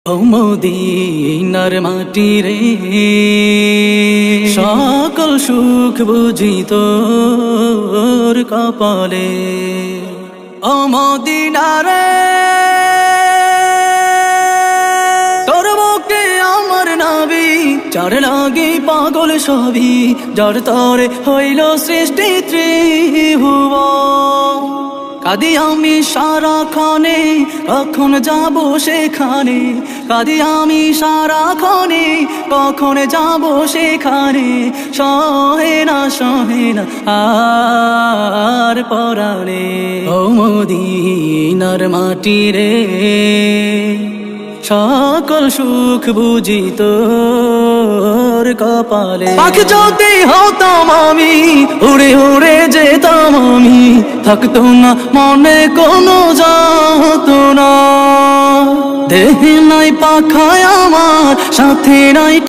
ও মদিনার মাটি রে, সকল সুখ বুঝি তোর কপালে। ও মদিনা রে, তোর মুখে আমার নাবি, যার লাগি পাগল সবই, যার তরে হইল সৃষ্টি ত্রিভুবন। কাঁদি আমি সারাক্ষণে, কখন যাব সেখানে, কাঁদি আমি সারাক্ষণে, কখন যাব সেখানে। সহে না আর পরাণে। ও মদিনার মাটি রে, সকল সুখ বুঝি তোর কপালে। পাখি যদি হতাম আমি, উড়ে উড়ে যেতাম আমি, থাকতো না মনে কোনো যাতনা। দেহে নাই পাখায় আমার, সাথে নাই